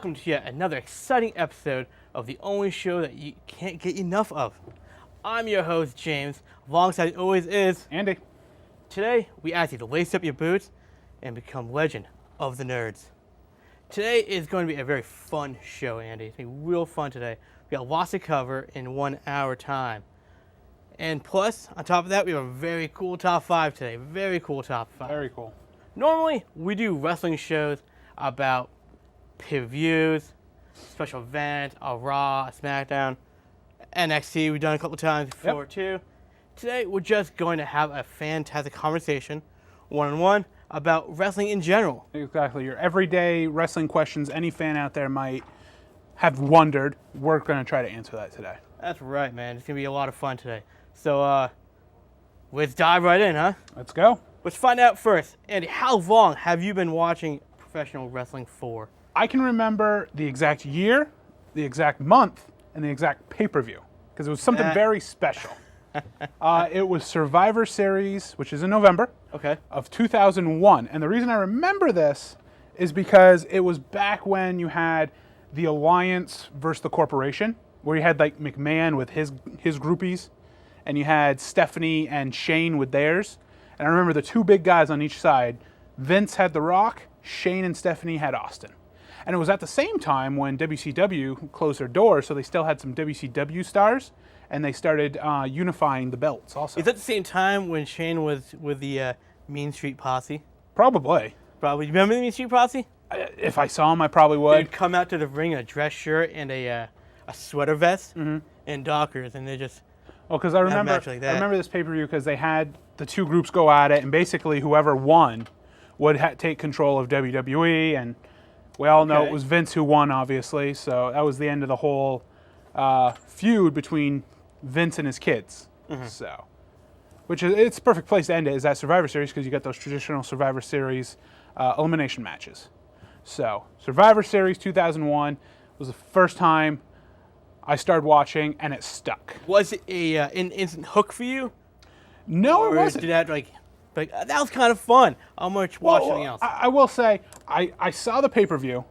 welcome to yet another exciting episode of the only show that you can't get enough of. I'm your host, James, alongside always is Andy. Today, we ask you to lace up your boots and become legend of the nerds. Today is going to be a very fun show, Andy. It's going to be real fun today. We got lots to cover in 1 hour time. And plus, on top of that, we have a very cool top 5 today. Very cool top 5. Very cool. Normally, we do wrestling shows about pay-per-views, special events, a Raw, a SmackDown, NXT. We've done a couple times before too. Today, we're just going to have a fantastic conversation, one-on-one, about wrestling in general. Exactly. Your everyday wrestling questions any fan out there might have wondered. We're going to try to answer that today. That's right, man. It's going to be a lot of fun today. So, let's dive right in, huh? Let's go. Let's find out first. Andy, how long have you been watching professional wrestling for? I can remember the exact year, the exact month, and the exact pay-per-view, because it was something very special. It was Survivor Series, which is in November of 2001. And the reason I remember this is because it was back when you had the Alliance versus the Corporation, where you had like McMahon with his groupies, and you had Stephanie and Shane with theirs. And I remember the two big guys on each side. Vince had The Rock, Shane and Stephanie had Austin. And it was at the same time when WCW closed their doors, so they still had some WCW stars, and they started unifying the belts also. Is that the same time when Shane was with the Mean Street Posse? Probably. Probably. You remember the Mean Street Posse? If I saw him, I probably would. They'd come out to the ring in a dress shirt and a sweater vest and Dockers, and they just... Well, because I remember this pay-per-view because they had the two groups go at it, and basically whoever won would take control of WWE, and we all know it was Vince who won, obviously, so that was the end of the whole feud between Vince and his kids. So, it's a perfect place to end it, is that Survivor Series, because you got those traditional Survivor Series elimination matches. So, Survivor Series 2001 was the first time I started watching, and it stuck. Was it an instant hook for you? No, it wasn't. Did that that was kind of fun. How much watch something else? I will say, I saw the pay-per-view.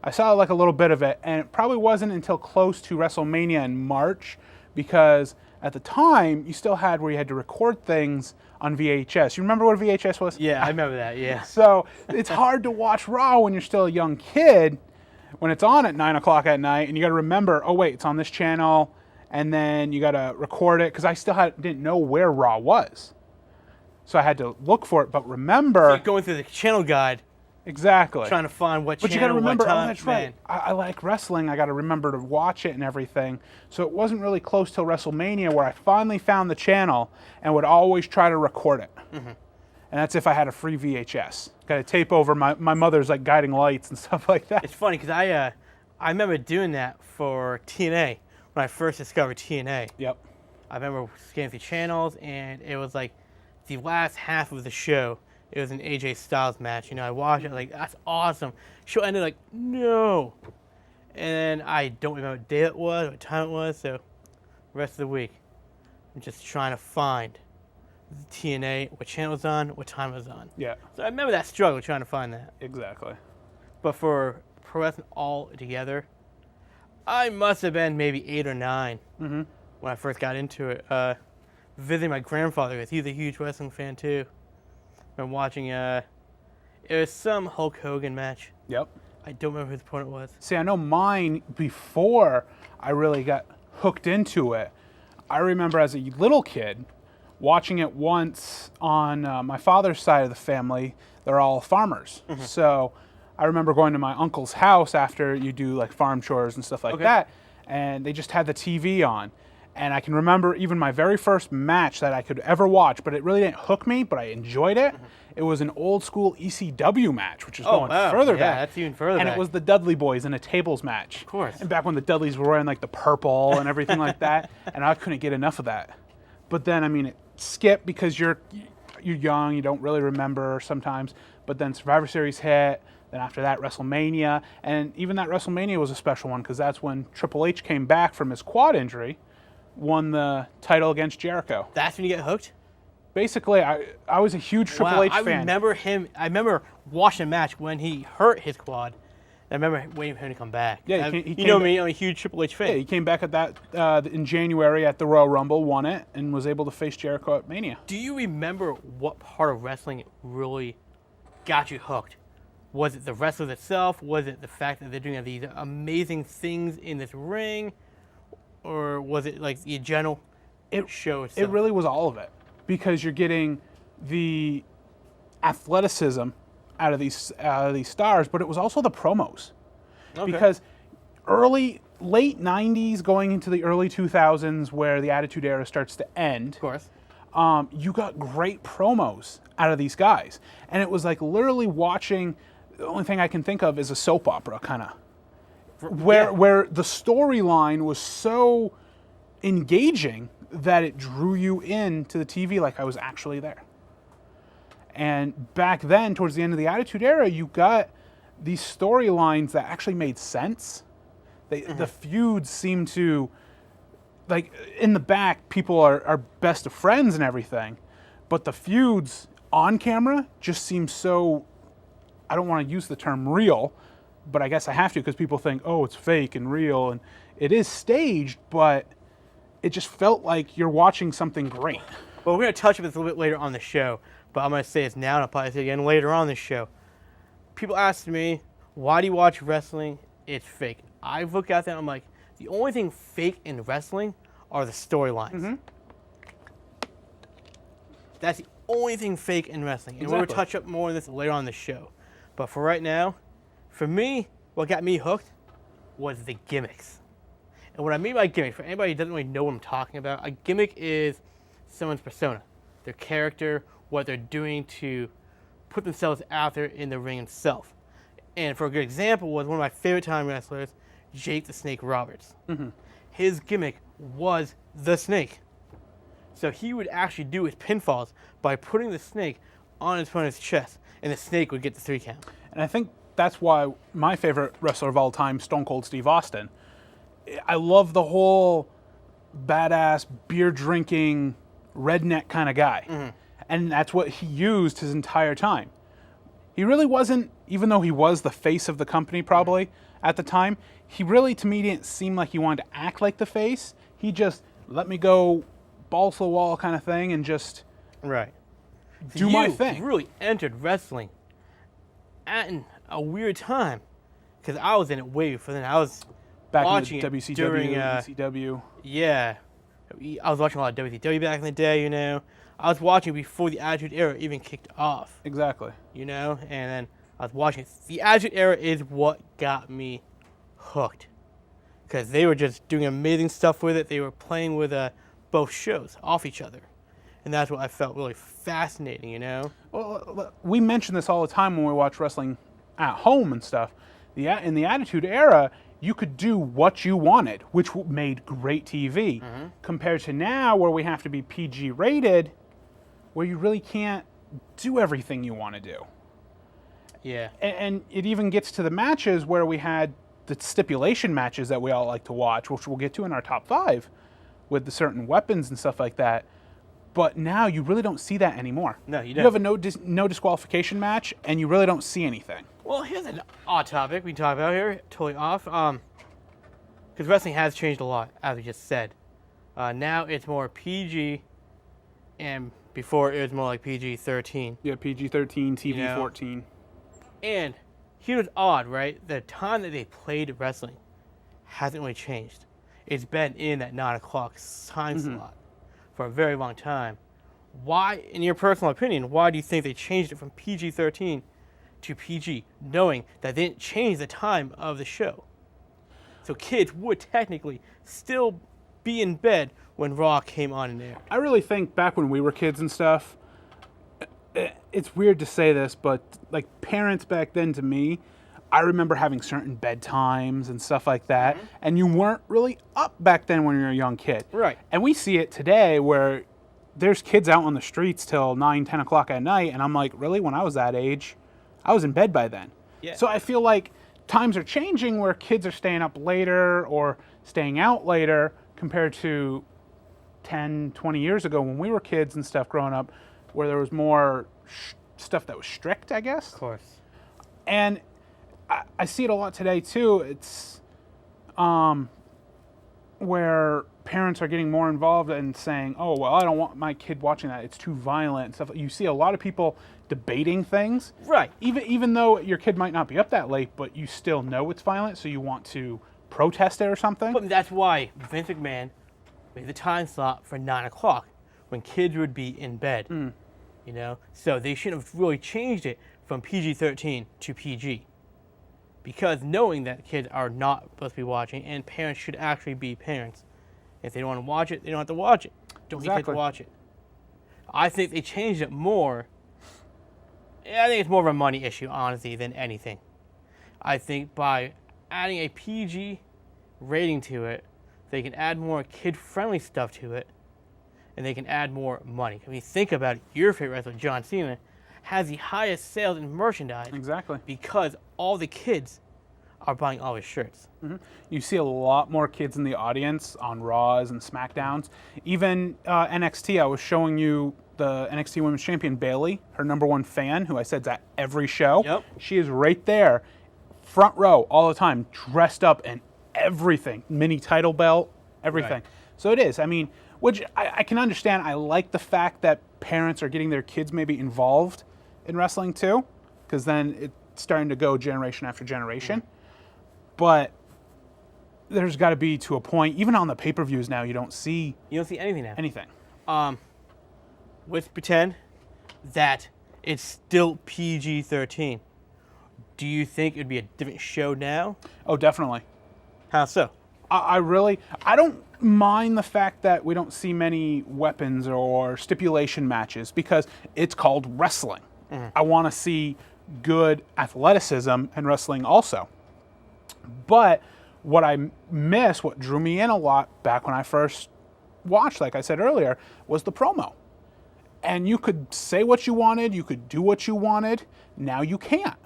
I saw like a little bit of it, and it probably wasn't until close to WrestleMania in March, because at the time, you still had where you had to record things on VHS. You remember what a VHS was? Yeah, I remember that, yeah. So it's hard to watch Raw when you're still a young kid, when it's on at 9 o'clock at night, and you got to remember, oh wait, it's on this channel, and then you got to record it, because I still didn't know where Raw was. So I had to look for it, but remember... So going through the channel guide. Exactly. Trying to find what channel, but you got to remember, what time. Oh, that's right. I like wrestling. I got to remember to watch it and everything. So it wasn't really close till WrestleMania where I finally found the channel and would always try to record it. And that's if I had a free VHS. Got to tape over my mother's like guiding lights and stuff like that. It's funny because I remember doing that for TNA when I first discovered TNA. Yep. I remember scanning through channels, and it was like the last half of the show. It was an AJ Styles match. You know, I watched it like, that's awesome. Show ended like, no. And then I don't remember what day it was, what time it was, so rest of the week, I'm just trying to find the TNA, what channel it was on, what time it was on. Yeah. So I remember that struggle trying to find that. Exactly. But for pro wrestling all together, I must have been maybe 8 or 9 when I first got into it. Visiting my grandfather, because he's a huge wrestling fan too. I'm watching, it was some Hulk Hogan match. Yep. I don't remember who the opponent was. See, I know mine, before I really got hooked into it, I remember as a little kid watching it once on my father's side of the family. They're all farmers. So I remember going to my uncle's house after you do like farm chores and stuff like that, and they just had the TV on. And I can remember even my very first match that I could ever watch, but it really didn't hook me, but I enjoyed it. It was an old school ECW match, which is going further back. Yeah, that's even further back. And it was the Dudley Boys in a tables match. Of course. And back when the Dudleys were wearing like the purple and everything like that, and I couldn't get enough of that. But then, I mean, it skipped because you're young, you don't really remember sometimes. But then Survivor Series hit. Then after that, WrestleMania. And even that WrestleMania was a special one because that's when Triple H came back from his quad injury, won the title against Jericho. That's when you get hooked? Basically, I was a huge Triple H fan. I remember watching a match when he hurt his quad, I remember waiting for him to come back. Yeah, you know me, I'm a huge Triple H fan. Yeah, he came back at that in January at the Royal Rumble, won it, and was able to face Jericho at Mania. Do you remember what part of wrestling really got you hooked? Was it the wrestlers itself? Was it the fact that they're doing these amazing things in this ring? Or was it like the general show itself? It really was all of it, because you're getting the athleticism out of these stars, but it was also the promos. Okay. Because late 90s going into the early 2000s, where the Attitude Era starts to end, Of course. you got great promos out of these guys. And it was like literally watching, the only thing I can think of is a soap opera, kind of. Where the storyline was so engaging that it drew you into the TV like I was actually there. And back then, towards the end of the Attitude Era, you got these storylines that actually made sense. The feuds seemed to, like, in the back, people are best of friends and everything, but the feuds on camera just seem so, I don't want to use the term real, but I guess I have to, because people think, oh, it's fake and real, and it is staged, but it just felt like you're watching something great. Well, we're going to touch on this a little bit later on the show, but I'm going to say this now, and I'll probably say it again later on the show. People ask me, why do you watch wrestling? It's fake. I look at that and I'm like, the only thing fake in wrestling are the storylines. Mm-hmm. That's the only thing fake in wrestling. And we'll touch up more on this later on in the show. But for right now, for me, what got me hooked was the gimmicks. And what I mean by gimmick, for anybody who doesn't really know what I'm talking about, a gimmick is someone's persona, their character, what they're doing to put themselves out there in the ring itself. And for a good example was one of my favorite time wrestlers, Jake the Snake Roberts. Mm-hmm. His gimmick was the snake. So he would actually do his pinfalls by putting the snake on his opponent's chest, and the snake would get the 3 count. And I think that's why my favorite wrestler of all time, Stone Cold Steve Austin, I love the whole badass, beer-drinking, redneck kind of guy. Mm-hmm. And that's what he used his entire time. He really wasn't, even though he was the face of the company probably at the time, he really, to me, didn't seem like he wanted to act like the face. He just let me go balls to the wall kind of thing and just do my thing. You really entered wrestling at a weird time, because I was in it way before then. I was back watching in the WCW, during, ECW. Yeah. I was watching a lot of WCW back in the day, you know. I was watching before the Attitude Era even kicked off. Exactly. You know, and then I was watching it. The Attitude Era is what got me hooked, because they were just doing amazing stuff with it. They were playing with both shows off each other, and that's what I felt really fascinating, you know. Well, we mention this all the time when we watch wrestling at home and stuff. In the Attitude Era, you could do what you wanted, which made great TV, compared to now where we have to be PG rated, where you really can't do everything you want to do. Yeah. And it even gets to the matches where we had the stipulation matches that we all like to watch, which we'll get to in our top 5, with the certain weapons and stuff like that. But now you really don't see that anymore. No, you don't. You have a no disqualification match, and you really don't see anything. Well, here's an odd topic we can talk about here, totally off. Because wrestling has changed a lot, as we just said. Now it's more PG, and before it was more like PG-13. Yeah, PG-13, TV-14. And here's odd, right? The time that they played wrestling hasn't really changed. It's been in that 9 o'clock time slot for a very long time. Why, in your personal opinion, why do you think they changed it from PG-13 to PG, knowing that they didn't change the time of the show? So kids would technically still be in bed when Raw came on in there. I really think back when we were kids and stuff, it's weird to say this, but like parents back then, to me, I remember having certain bedtimes and stuff like that, and you weren't really up back then when you were a young kid. Right. And we see it today where there's kids out on the streets till 9, 10 o'clock at night, and I'm like, really? When I was that age, I was in bed by then. Yeah. So I feel like times are changing where kids are staying up later or staying out later compared to 10, 20 years ago when we were kids and stuff growing up, where there was more stuff that was strict, I guess. Of course. And I see it a lot today too. It's where parents are getting more involved and saying, "Oh, well, I don't want my kid watching that. It's too violent." And stuff. You see a lot of people debating things, Right. Even though your kid might not be up that late, but you still know it's violent, so you want to protest it or something. But that's why Vince McMahon made the time slot for 9 o'clock when kids would be in bed. You know, so they shouldn't have really changed it from PG-13 to PG, because knowing that kids are not supposed to be watching, and parents should actually be parents. If they don't want to watch it, they don't have to watch it. Don't need kids to watch it. I think they changed it more. I think it's more of a money issue, honestly, than anything. I think by adding a PG rating to it, they can add more kid-friendly stuff to it, and they can add more money. I mean, think about it. Your favorite wrestler, John Cena, has the highest sales in merchandise. Exactly. Because all the kids are buying all his shirts. You see a lot more kids in the audience on Raws and SmackDowns. Even NXT, I was showing you the NXT Women's Champion, Bayley, her #1 fan, who I said's at every show. Yep. She is right there, front row all the time, dressed up in everything. Mini title belt, everything. Right. So it is. I mean, which I can understand. I like the fact that parents are getting their kids maybe involved in wrestling too, because then it's starting to go generation after generation. But there's got to be to a point, even on the pay-per-views now, you don't see anything now. anything. Let's pretend that it's still PG-13. Do you think it'd be a different show now? Oh, definitely. How so? I don't mind the fact that we don't see many weapons or stipulation matches because it's called wrestling. I want to see good athleticism and wrestling also. But what I miss, what drew me in a lot back when I first watched, like I said earlier, was the promo. And you could say what you wanted, you could do what you wanted. Now you can't.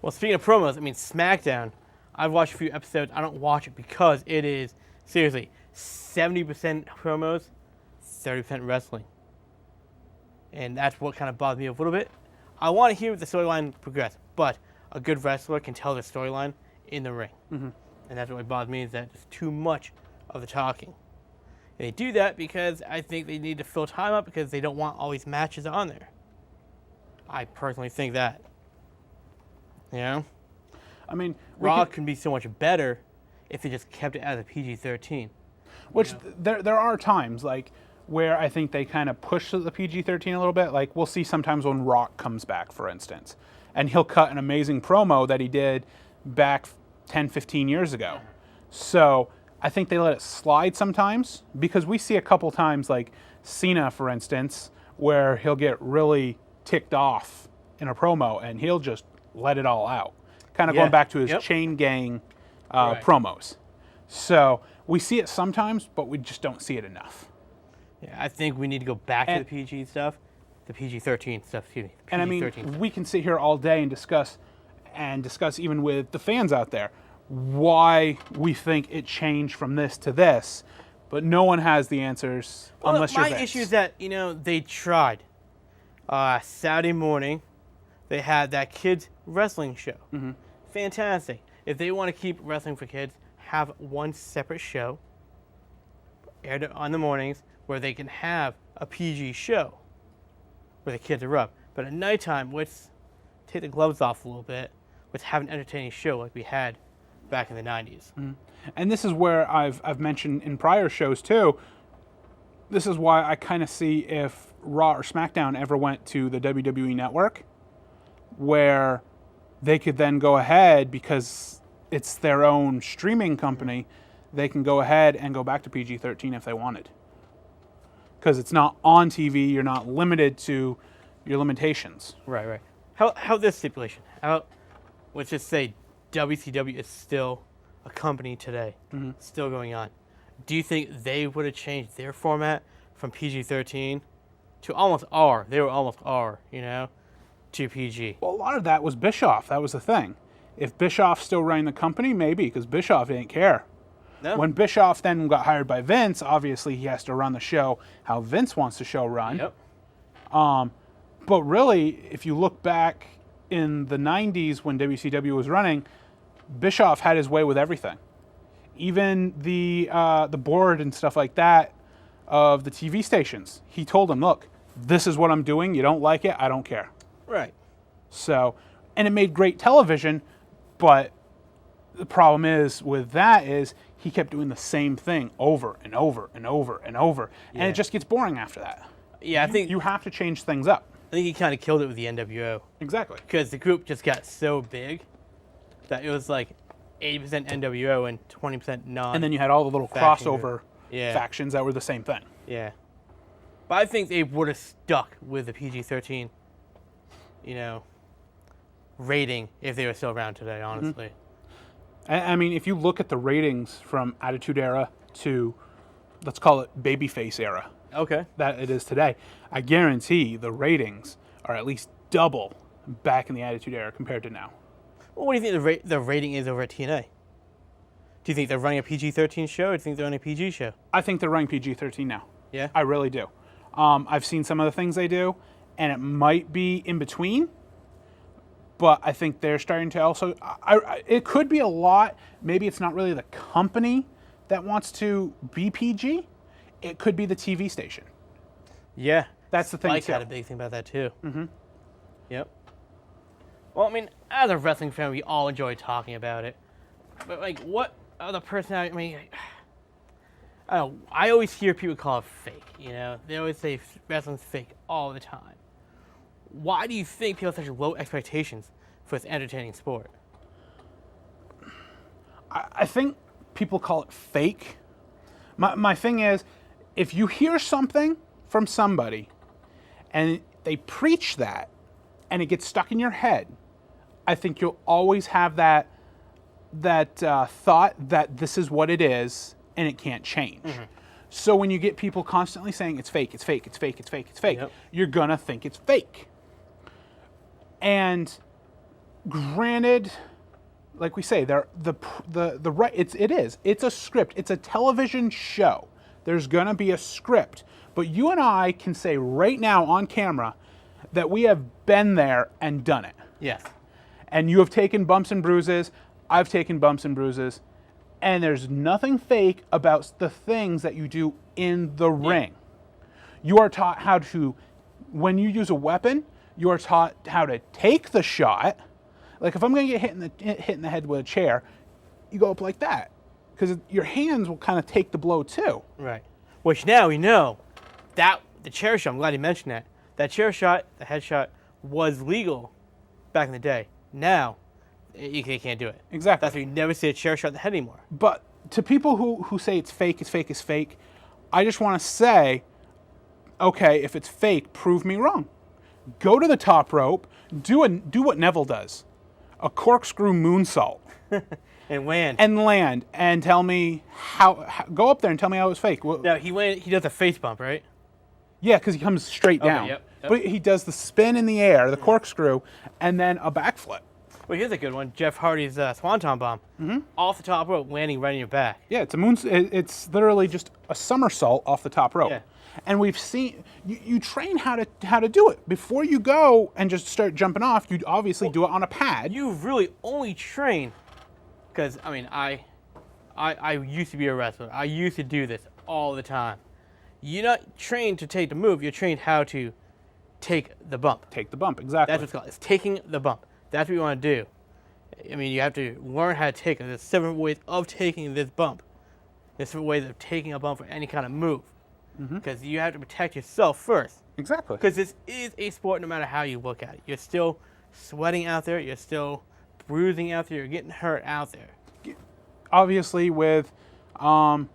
Well, speaking of promos, I mean, SmackDown, I've watched a few episodes. I don't watch it because it is, seriously, 70% promos, 30% wrestling. And that's what kind of bothers me a little bit. I want to hear the storyline progress, but a good wrestler can tell the storyline in the ring. And that's what bothers me, is that it's too much of the talking. And they do that because I think they need to fill time up because they don't want all these matches on there. I personally think that. You know? I mean, Raw can be so much better if they just kept it as a PG-13. Which there are times like where I think they kind of push the PG-13 a little bit. Like we'll see sometimes when Rock comes back, for instance, and he'll cut an amazing promo that he did back 10, 15 years ago. So I think they let it slide sometimes because we see a couple times like Cena, for instance, where he'll get really ticked off in a promo and he'll just let it all out. Kind of going back to his chain gang promos. So we see it sometimes, but we just don't see it enough. Yeah, I think we need to go back to the PG stuff, the PG-13 stuff, excuse me. And I mean, we can sit here all day and discuss even with the fans out there why we think it changed from this to this, but no one has the answers unless you're Vince. My issue is that, they tried. Saturday morning, they had that kids wrestling show. Fantastic. If they want to keep wrestling for kids, have one separate show aired on the mornings where they can have a PG show where the kids are up. But at nighttime, let's take the gloves off a little bit. Let's have an entertaining show like we had back in the 90s. And this is where I've mentioned in prior shows too, this is why I kind of see if Raw or SmackDown ever went to the WWE Network, where they could then go ahead, because it's their own streaming company, they can go ahead and go back to PG-13 if they wanted. Because it's not on TV, you're not limited to your limitations. Right. How this stipulation? Let's just say WCW is still a company today, still going on. Do you think they would have changed their format from PG-13 to almost R? They were almost R, to PG. Well, a lot of that was Bischoff. That was the thing. If Bischoff's still running the company, maybe, because Bischoff didn't care. No. When Bischoff then got hired by Vince, obviously he has to run the show how Vince wants the show run. Yep. But really, if you look back in the 90s when WCW was running, Bischoff had his way with everything. Even the board and stuff like that of the TV stations. He told them, look, this is what I'm doing. You don't like it, I don't care. Right. So, and it made great television, but the problem is with that is he kept doing the same thing over and over and over and over. And it just gets boring after that. Yeah, I think you have to change things up. I think he kind of killed it with the NWO. Exactly. Because the group just got so big that it was like 80% NWO and 20% non. And then you had all the little crossover factions that were the same thing. Yeah. But I think they would have stuck with the PG-13, rating if they were still around today, honestly. I mean, if you look at the ratings from Attitude Era to, let's call it Babyface Era, that it is today, I guarantee the ratings are at least double back in the Attitude Era compared to now. Well, what do you think the rating is over at TNA? Do you think they're running a PG-13 show, or do you think they're running a PG show? I think they're running PG-13 now. Yeah? I really do. I've seen some of the things they do, and it might be in between, but I think they're starting to also... it could be a lot. Maybe it's not really the company that wants to be PG. It could be the TV station. Yeah. That's the thing, Spike too. had a big thing about that, too. Yep. Well, I mean, as a wrestling fan, we all enjoy talking about it. But, like, what other personality... I mean, I don't know. I always hear people call it fake, They always say wrestling's fake all the time. Why do you think people have such low expectations for this entertaining sport? I think people call it fake. My thing is, if you hear something from somebody and they preach that and it gets stuck in your head, I think you'll always have that thought that this is what it is and it can't change. So when you get people constantly saying it's fake, it's fake, it's fake, it's fake, it's fake, you're gonna think it's fake. And granted, like we say, it's a script. It's a television show. There's gonna be a script. But you and I can say right now on camera that we have been there and done it. Yes. And you have taken bumps and bruises. I've taken bumps and bruises. And there's nothing fake about the things that you do in the ring. You are taught how to, when you use a weapon, you are taught how to take the shot. Like if I'm going to get hit in the head with a chair, you go up like that. Because your hands will kind of take the blow too. Right. Which now we know that the chair shot, I'm glad you mentioned that. That chair shot, the head shot, was legal back in the day. Now, you can't do it. Exactly. That's why you never see a chair shot in the head anymore. But to people who say it's fake, it's fake, it's fake, I just want to say, okay, if it's fake, prove me wrong. Go to the top rope, do what Neville does. A corkscrew moonsault. And land. And tell me how go up there and tell me how it was fake. Well, no, he does a face bump, right? Yeah, because he comes straight down. Yep. But he does the spin in the air, the corkscrew, and then a backflip. Well, here's a good one. Jeff Hardy's Swanton Bomb. Off the top rope, landing right in your back. Yeah, it's literally just a somersault off the top rope. Yeah. And we've seen, you train how to do it. Before you go and just start jumping off, you obviously do it on a pad. You really only train, because, I mean, I used to be a wrestler. I used to do this all the time. You're not trained to take the move. You're trained how to take the bump. Take the bump, exactly. That's what's called. It's taking the bump. That's what you want to do. I mean, you have to learn how to take it. There's several ways of taking this bump. There's several ways of taking a bump for any kind of move. Because you have to protect yourself first. Exactly. Because this is a sport no matter how you look at it. You're still sweating out there. You're still bruising out there. You're getting hurt out there. Obviously, with the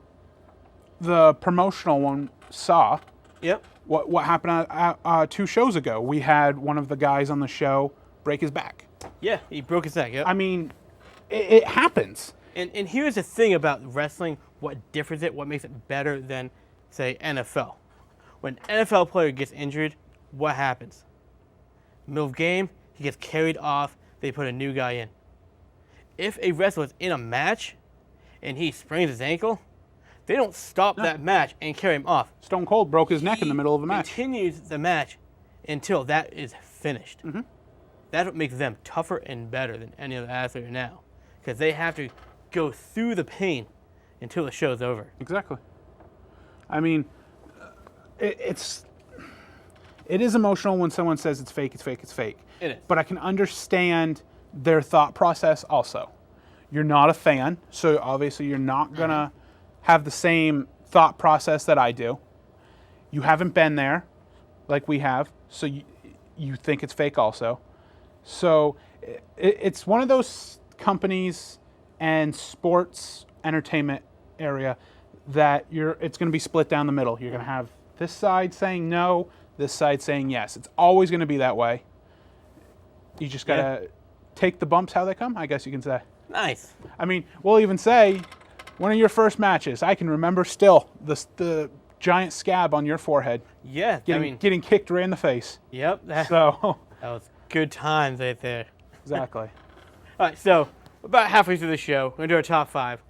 promotional one, Saw. Yep. What happened 2 shows ago? We had one of the guys on the show break his back. Yeah, he broke his neck. Yep. I mean, it happens. And here's the thing about wrestling, what differs it, what makes it better than, say, NFL. When an NFL player gets injured, what happens? Middle of game, he gets carried off, they put a new guy in. If a wrestler is in a match and he sprains his ankle, they don't stop that match and carry him off. Stone Cold broke his neck in the middle of a match. Continues the match until that is finished. That's what makes them tougher and better than any other athlete now, because they have to go through the pain until the show's over. Exactly. I mean, it is emotional when someone says it's fake, it's fake, it's fake. It is. But I can understand their thought process also. You're not a fan, so obviously you're not going to have the same thought process that I do. You haven't been there like we have, so you think it's fake also. So it's one of those companies and sports entertainment area that it's going to be split down the middle. You're going to have this side saying no, this side saying yes. It's always going to be that way. You just got to take the bumps how they come, I guess you can say. Nice. I mean, we'll even say one of your first matches, I can remember still the giant scab on your forehead. Yeah, getting kicked right in the face. Yep. That was good times right there. Exactly. All right, so about halfway through the show, we're going to do our top 5.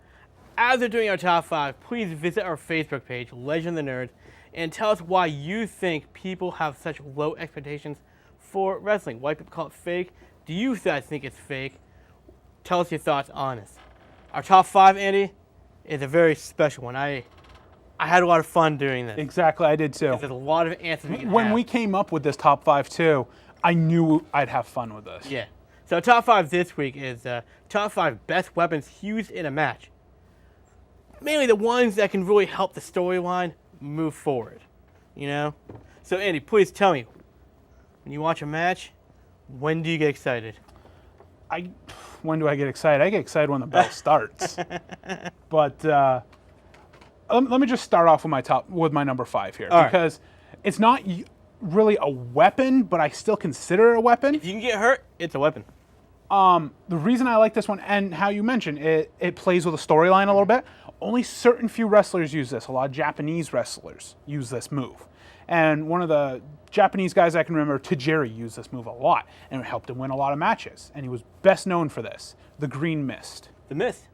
As we're doing our top 5, please visit our Facebook page, Legend of the Nerds, and tell us why you think people have such low expectations for wrestling. Why people call it fake. Do you guys think it's fake? Tell us your thoughts on this. Our top 5, Andy, is a very special one. I had a lot of fun doing this. Exactly, I did too. There's a lot of answers we can When have. we came up with this top 5 too, I knew I'd have fun with this. Yeah. So top 5 this week is top 5 best weapons used in a match. Mainly the ones that can really help the storyline move forward. You know? So Andy, please tell me, when you watch a match, when do you get excited? When do I get excited? I get excited when the bell starts. But let me just start off with my number 5 here. All because it's not really a weapon, but I still consider it a weapon. If you can get hurt, it's a weapon. The reason I like this one, and how you mentioned, it plays with a storyline a little bit. Only certain few wrestlers use this. A lot of Japanese wrestlers use this move. And one of the Japanese guys I can remember, Tajiri, used this move a lot. And it helped him win a lot of matches. And he was best known for this, the Green Mist. The Mist.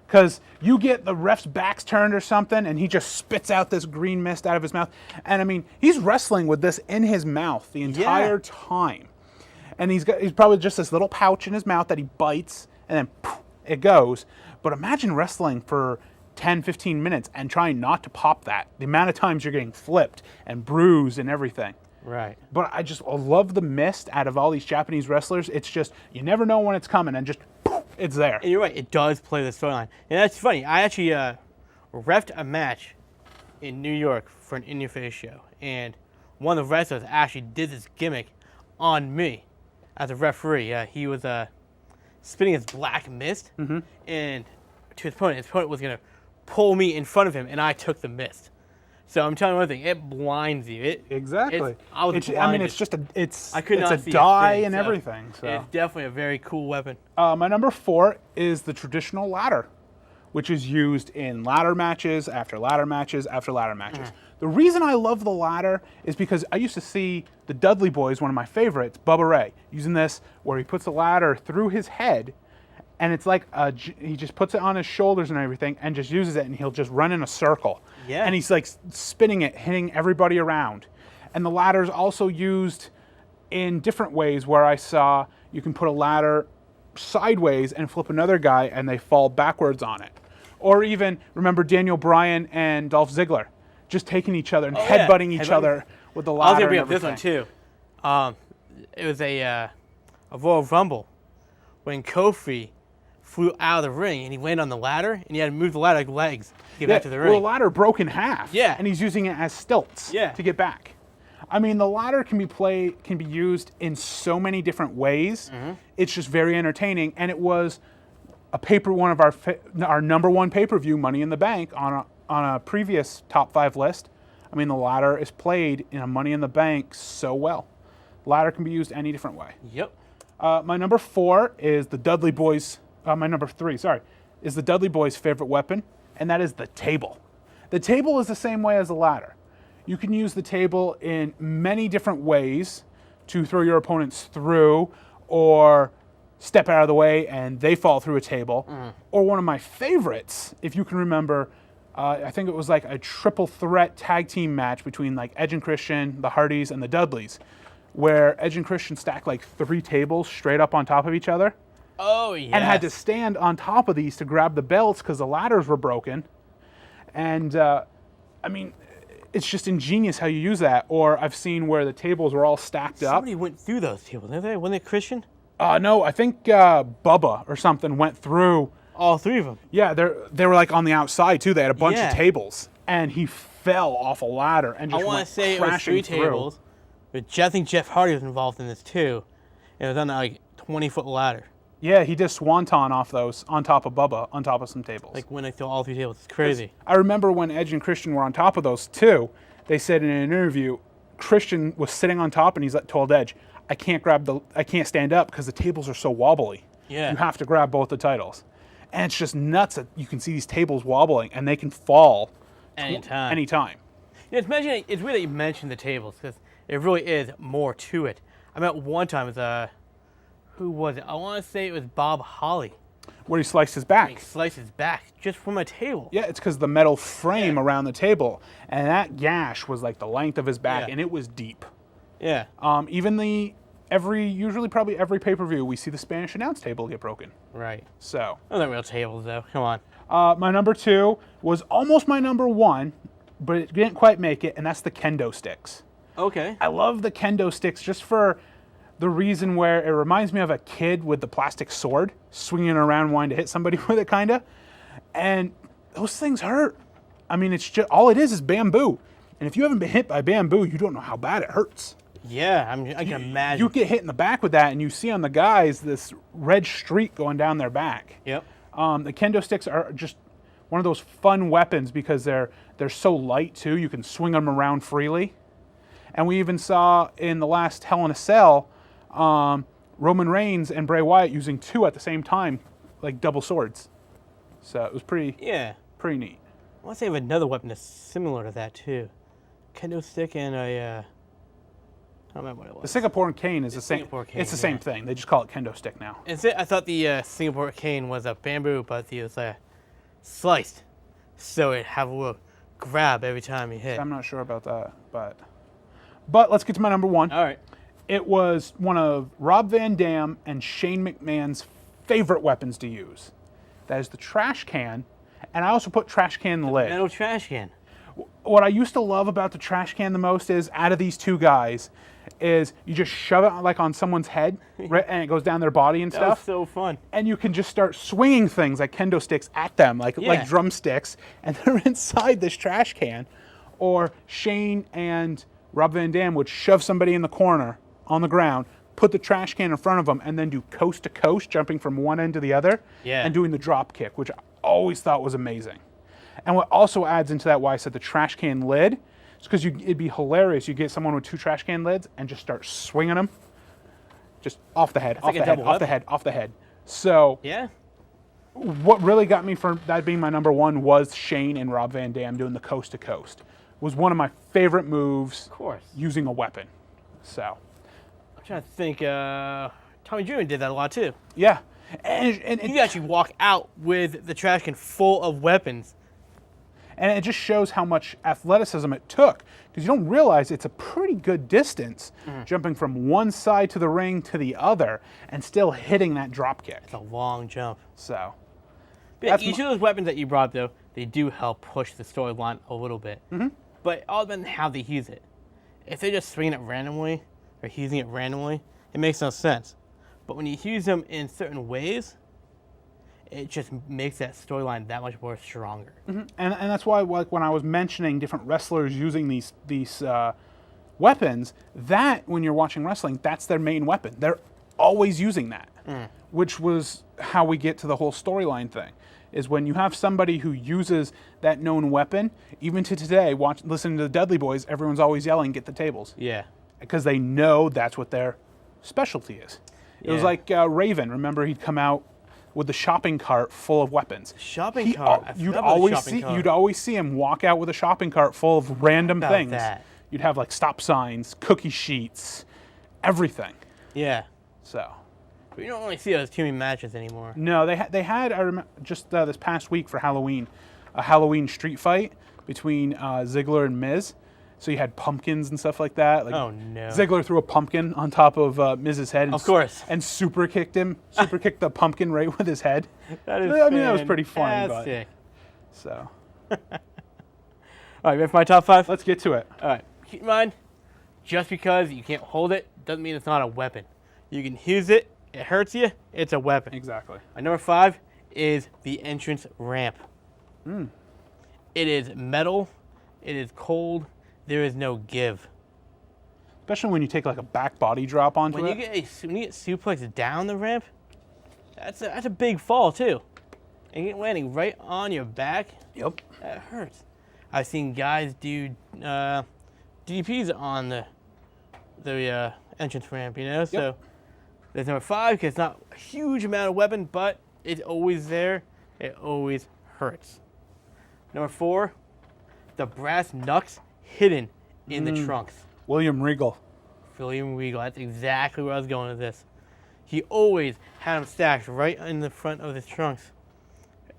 Because you get the ref's back's turned or something, and he just spits out this green mist out of his mouth. And I mean, he's wrestling with this in his mouth the entire time. And he's probably just this little pouch in his mouth that he bites, and then poof, it goes. But imagine wrestling for 10, 15 minutes and trying not to pop that. The amount of times you're getting flipped and bruised and everything. Right. But I love the mist out of all these Japanese wrestlers. It's just, you never know when it's coming, and just poof, it's there. And you're right, it does play the storyline. And that's funny. I actually reffed a match in New York for an In Your Face show. And one of the wrestlers actually did this gimmick on me as a referee. He was spitting his black mist, and to his opponent was going to pull me in front of him, and I took the mist. So I'm telling you one thing, it blinds you. Exactly. I was blinded. I mean, it's just I could not a see die a thing, and so everything. So. It's definitely a very cool weapon. My number 4 is the traditional ladder, which is used in ladder matches after ladder matches after ladder matches. The reason I love the ladder is because I used to see the Dudley Boys, one of my favorites, Bubba Ray, using this where he puts a ladder through his head, and it's like he just puts it on his shoulders and everything and just uses it, and he'll just run in a circle. Yeah. And he's like spinning it, hitting everybody around. And the ladder's also used in different ways where I saw you can put a ladder sideways and flip another guy and they fall backwards on it. Or even, remember Daniel Bryan and Dolph Ziggler just taking each other and headbutting each other with the ladder. I was going to bring and up this one too. It was a Royal Rumble when Kofi flew out of the ring and he landed on the ladder and he had to move the ladder like legs to get back to the ring. Well, the ladder broke in half. Yeah. And he's using it as stilts to get back. I mean, the ladder can be used in so many different ways. It's just very entertaining, and it was one of our number 1 pay-per-view, Money in the Bank, on a previous top 5 list. I mean, the ladder is played in a Money in the Bank so well. Ladder can be used any different way. Yep. My number 4 is the Dudley Boys. My number 3, is the Dudley Boys' favorite weapon, and that is the table. The table is the same way as the ladder. You can use the table in many different ways to throw your opponents through, or step out of the way and they fall through a table. Or one of my favorites, if you can remember, I think it was like a triple threat tag team match between like Edge and Christian, the Hardys, and the Dudleys. where Edge and Christian stacked like 3 tables straight up on top of each other. Oh, yeah. And had to stand on top of these to grab the belts because the ladders were broken. And, I mean, it's just ingenious how you use that. Or I've seen where the tables were all stacked up. Somebody went through those tables, didn't they? Wasn't it Christian? No, I think Bubba or something went through. All 3 of them. Yeah, they were like on the outside too. They had a bunch Yeah. of tables. And he fell off a ladder and just I want went to say it was crashing 3 through. tables. But I think Jeff Hardy was involved in this too. And it was on a like 20-foot ladder. Yeah, he did swanton off those on top of Bubba, on top of some tables. Like when they threw all 3 tables. It's crazy. I remember when Edge and Christian were on top of those too, they said in an interview, Christian was sitting on top and he's told Edge, I can't stand up because the tables are so wobbly. Yeah. You have to grab both the titles. And it's just nuts that you can see these tables wobbling and they can fall anytime. Yeah, it's weird that you mentioned the tables because it really is more to it. I met one time with who was it? I want to say it was Bob Holly. Where he sliced his back. He sliced his back just from a table. Yeah, it's because the metal frame around the table, and that gash was like the length of his back, and it was deep. Yeah. Usually probably every pay-per-view, we see the Spanish announce table get broken. Right. So. Those aren't real tables, though. Come on. My number 2 was almost my number 1, but it didn't quite make it, and that's the kendo sticks. Okay. I love the kendo sticks just for the reason where it reminds me of a kid with the plastic sword swinging it around wanting to hit somebody with it, kind of. And those things hurt. I mean, it's just all it is bamboo. And if you haven't been hit by bamboo, you don't know how bad it hurts. Yeah, I can imagine. You get hit in the back with that, and you see on the guys this red streak going down their back. Yep. The kendo sticks are just one of those fun weapons because they're so light, too. You can swing them around freely. And we even saw in the last Hell in a Cell, Roman Reigns and Bray Wyatt using 2 at the same time, like double swords. So it was pretty neat. I want to say I have another weapon that's similar to that, too. Kendo stick and I don't remember what it was. The Singapore cane is the same. It's the same thing. They just call it kendo stick now. I thought the Singapore cane was a bamboo, but it was sliced, so it have a little grab every time you hit. I'm not sure about that, but let's get to my number 1. All right. It was one of Rob Van Dam and Shane McMahon's favorite weapons to use. That is the trash can, and I also put trash can lid. Metal trash can. What I used to love about the trash can the most is, out of these 2 guys, is you just shove it like on someone's head, right, and it goes down their body and stuff. That was so fun. And you can just start swinging things like kendo sticks at them, like drumsticks, and they're inside this trash can. Or Shane and Rob Van Dam would shove somebody in the corner on the ground, put the trash can in front of them, and then do coast to coast, jumping from one end to the other, and doing the drop kick, which I always thought was amazing. And what also adds into that, why I said the trash can lid, is because it'd be hilarious. You get someone with 2 trash can lids and just start swinging them, just off the head, off the head. So what really got me for that being my number 1 was Shane and Rob Van Dam doing the coast to coast. It was one of my favorite moves. Of course. Using a weapon. So. I'm trying to think. Tommy Dreamer did that a lot too. Yeah. And you actually walk out with the trash can full of weapons. And it just shows how much athleticism it took, because you don't realize it's a pretty good distance jumping from one side to the ring to the other and still hitting that drop kick. It's a long jump. So. But each of those weapons that you brought, though, they do help push the storyline a little bit. But it all depends on how they use it. If they're just swinging it randomly or using it randomly, it makes no sense. But when you use them in certain ways, it just makes that storyline that much more stronger. And that's why, like, when I was mentioning different wrestlers using these weapons, that when you're watching wrestling, that's their main weapon. They're always using that, which was how we get to the whole storyline thing. Is when you have somebody who uses that known weapon, even to today, listening to the Dudley Boys, everyone's always yelling, "Get the tables!" Yeah, because they know that's what their specialty is. It was like Raven. Remember, he'd come out with the shopping cart full of weapons. Shopping cart. You'd always see him walk out with a shopping cart full of random things. You'd have like stop signs, cookie sheets, everything. Yeah. So. But you don't really see those too many matches anymore. No, they had. I remember just this past week for Halloween, a Halloween street fight between Ziggler and Miz. So you had pumpkins and stuff like that. Like Oh, no. Ziggler threw a pumpkin on top of Miz's head. And Of course. And super kicked the pumpkin right with his head. That is I mean, that was pretty funny. But, fantastic. so All right, ready for my top 5? let's get to it. All right. Keep in mind, just because you can't hold it doesn't mean it's not a weapon. You can use it. It hurts you. It's a weapon. Exactly. My number 5 is the entrance ramp. It is metal. It is cold. There is no give. Especially when you take like a back body drop onto When it. you get suplexed down the ramp, that's a big fall too. And you're landing right on your back. Yep. That hurts. I've seen guys do DDPs on the entrance ramp, you know? So there's number 5 because it's not a huge amount of weapon, but it's always there. It always hurts. Number 4, the brass knucks hidden in the trunks. William Regal. William Regal, that's exactly where I was going with this. He always had them stashed right in the front of his trunks.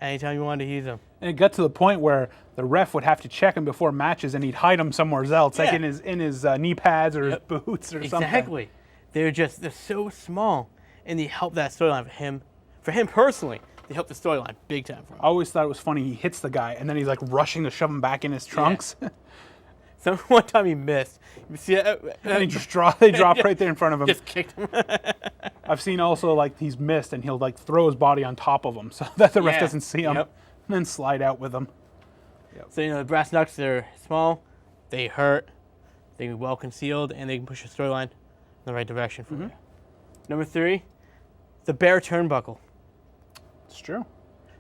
Anytime you wanted to use them. And it got to the point where the ref would have to check him before matches, and he'd hide him somewhere else, like Yeah. in his knee pads or his boots or something. Exactly. They're so small, and they help that storyline for him personally. They help the storyline big time for him. I always thought it was funny. He hits the guy, and then he's like rushing to shove him back in his trunks. So one time he missed. You see that? And he just they drop right there in front of him. Just kicked him. I've seen also like he's missed, and he'll like throw his body on top of him so that the ref Yeah. doesn't see him, Yep. and then slide out with him. So the brass knucks, they're small, they hurt, they can be well concealed, and they can push the storyline in the right direction for you. Number 3, the bear turnbuckle. It's true.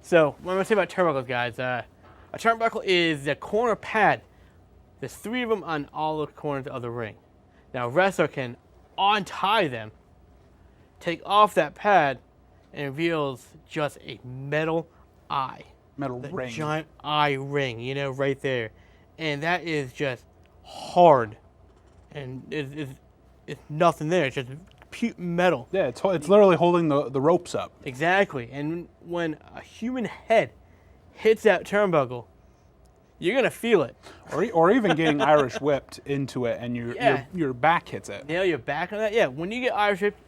So what I'm going to say about turnbuckles, guys, a turnbuckle is the corner pad. There's 3 of them on all the corners of the ring. Now a wrestler can untie them, take off that pad, and it reveals just a metal eye. Metal The ring. giant eye ring, right there. And that is just hard. And it's nothing there. It's just pure metal. Yeah, it's literally holding the ropes up. Exactly. And when a human head hits that turnbuckle, you're going to feel it. Or even getting Irish whipped into it, and your back hits it. Nail your back on that? Yeah, when you get Irish whipped,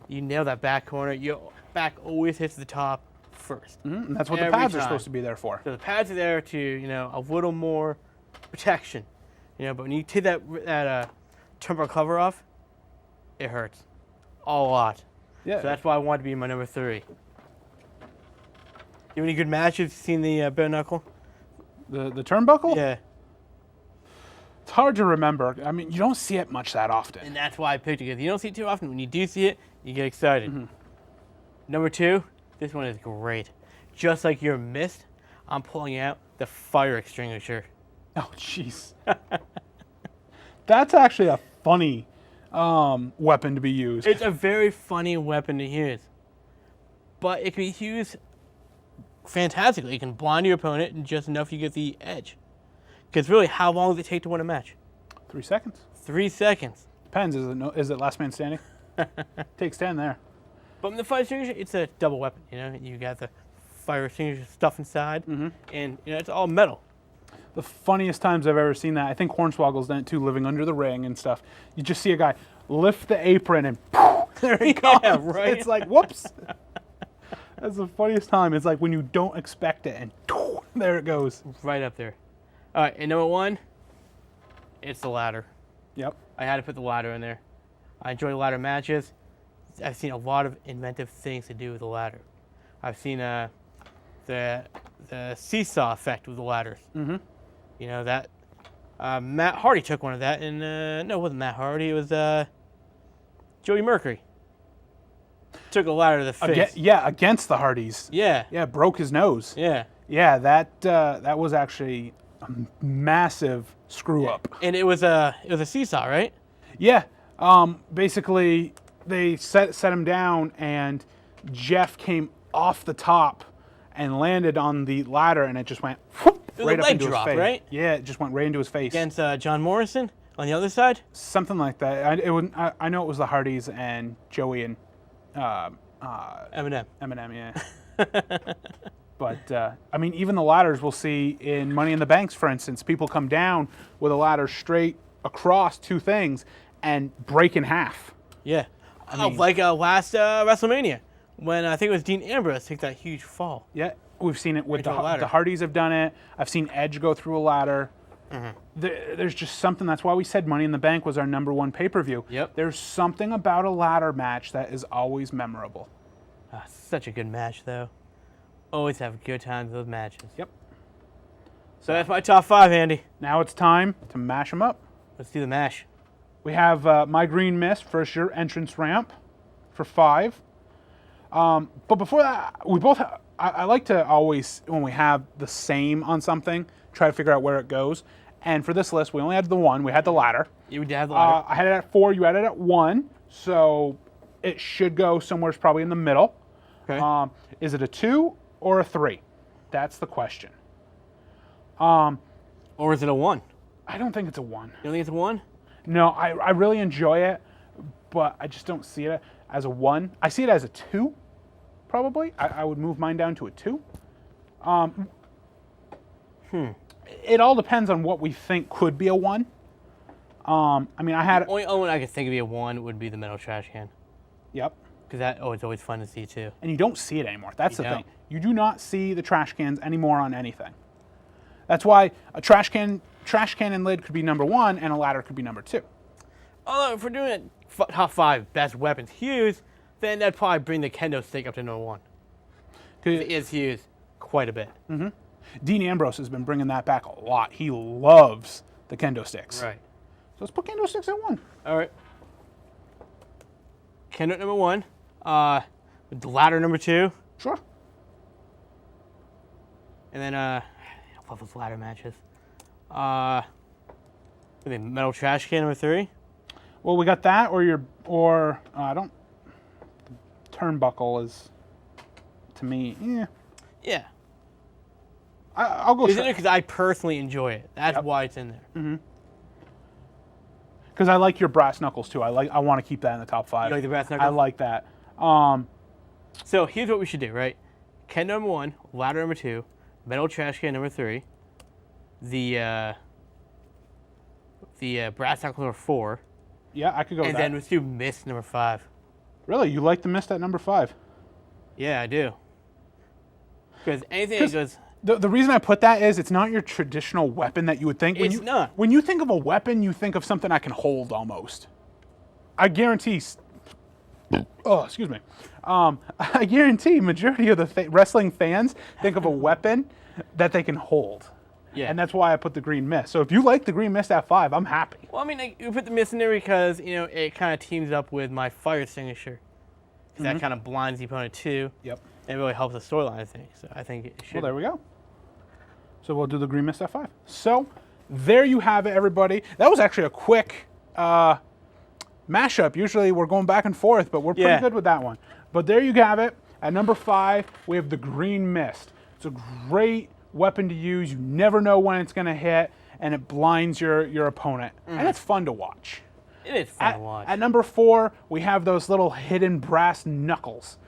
you nail that back corner. Your back always hits the top first. And that's what the Every pads are time. supposed to be there for. So the pads are there to, a little more protection. But when you take that turnbuckle cover off, it hurts a lot. Yeah. So that's why I wanted to be my number 3. You have any good matches? Seen the bare knuckle? The turnbuckle? Yeah. It's hard to remember. I mean, you don't see it much that often. And that's why I picked it, because you don't see it too often. When you do see it, you get excited. Number 2, this one is great. Just like your mist, I'm pulling out the fire extinguisher. Oh, jeez. That's actually a funny weapon to be used. It's a very funny weapon to use. But it can be used fantastically. It can blind your opponent and just enough you get the edge. Because really, how long does it take to win a match? 3 seconds. 3 seconds. Depends. Is it last man standing? Takes 10 there. But in the fire extinguisher, it's a double weapon. You got the fire extinguisher stuff inside, and it's all metal. The funniest times I've ever seen that, I think Hornswoggle's done it too, living under the ring and stuff. You just see a guy lift the apron and there he goes. Yeah, right. It's like, whoops. That's the funniest time. It's like when you don't expect it and there it goes. Right up there. All right, and number 1, it's the ladder. Yep. I had to put the ladder in there. I enjoy ladder matches. I've seen a lot of inventive things to do with the ladder. I've seen the seesaw effect with the ladders. That Matt Hardy took one of that, and no, it wasn't Matt Hardy. It was Joey Mercury. Took a ladder to the face. Against the Hardys. Yeah. Yeah, broke his nose. Yeah. Yeah, that was actually a massive screw up. And it was a seesaw, right? Yeah. Basically, they set him down, and Jeff came off the top and landed on the ladder, and it just went was right a up leg into drop, his face. right? Yeah, it just went right into his face. Against John Morrison on the other side. Something like that. I know it was the Hardys and Joey and Eminem. Eminem, yeah. But, even the ladders we'll see in Money in the Banks, for instance. People come down with a ladder straight across two things and break in half. Yeah. Like last WrestleMania, when I think it was Dean Ambrose took that huge fall. Yeah, we've seen it with Into a ladder. the Hardys have done it. I've seen Edge go through a ladder. There's just something. That's why we said Money in the Bank was our #1 pay-per-view. Yep. There's something about a ladder match that is always memorable. Such a good match, though. Always have good times with those matches. Yep. So that's my top 5, Andy. Now it's time to mash them up. Let's do the mash. We have My Green Mist, first year entrance ramp for 5. But before that, we both. I like to always, when we have the same on something, try to figure out where it goes. And for this list, we only had the one. We had the ladder. You would have the ladder. I had it at 4. You had it at 1. So it should go somewhere probably in the middle. Okay. Is it a 2 or a 3? That's the question. Or is it a 1? I don't think it's a 1. You don't think it's a 1? No, I really enjoy it, but I just don't see it as a 1. I see it as a 2, probably. I would move mine down to a 2. It all depends on what we think could be a 1. I mean, I had... The only one I could think of be a 1 would be the metal trash can. Yep. Because that it's always fun to see, too. And you don't see it anymore. That's You the don't. thing. You do not see the trash cans anymore on anything. That's why a trash can and lid could be #1 and a ladder could be #2. Although, if we're doing top 5 best weapons used, then that'd probably bring the kendo stick up to #1. It is used quite a bit. Dean Ambrose has been bringing that back a lot. He loves the kendo sticks. Right. So let's put kendo sticks at 1. All right. Kendo at #1. The ladder #2. Sure. And then, I love those ladder matches. The metal trash can #3. Well, we got that, I don't. The turnbuckle is, to me, Yeah. I'll go. It's in there because I personally enjoy it. That's why it's in there. Because I like your brass knuckles too. I want to keep that in the top 5. You like the brass knuckles? I like that. So here's what we should do, right? Kendo #1, ladder #2, metal trash can #3, the brass knuckles #4, Yeah, I could go with and that. then let's do mist #5. Really, you like the mist at #5? Yeah, I do. Because anything that goes... The reason I put that is it's not your traditional weapon that you would think. It's not. When you think of a weapon, you think of something I can hold almost. I guarantee. Oh, excuse me. I guarantee majority of the wrestling fans think of a weapon that they can hold. Yeah. And that's why I put the green mist. So if you like the green mist at 5, I'm happy. Well, I mean, you put the mist in there because, it kind of teams up with my fire extinguisher. Because that kind of blinds the opponent too. Yep. And it really helps the storyline, I think. So I think it should. Well, there we go. So we'll do the green mist at 5. So there you have it, everybody. That was actually a quick mashup. Usually we're going back and forth, but we're pretty good with that one. But there you have it. At #5, we have the green mist. It's a great weapon to use. You never know when it's going to hit, and it blinds your opponent. And it's fun to watch. It is fun to watch. At #4, we have those little hidden brass knuckles.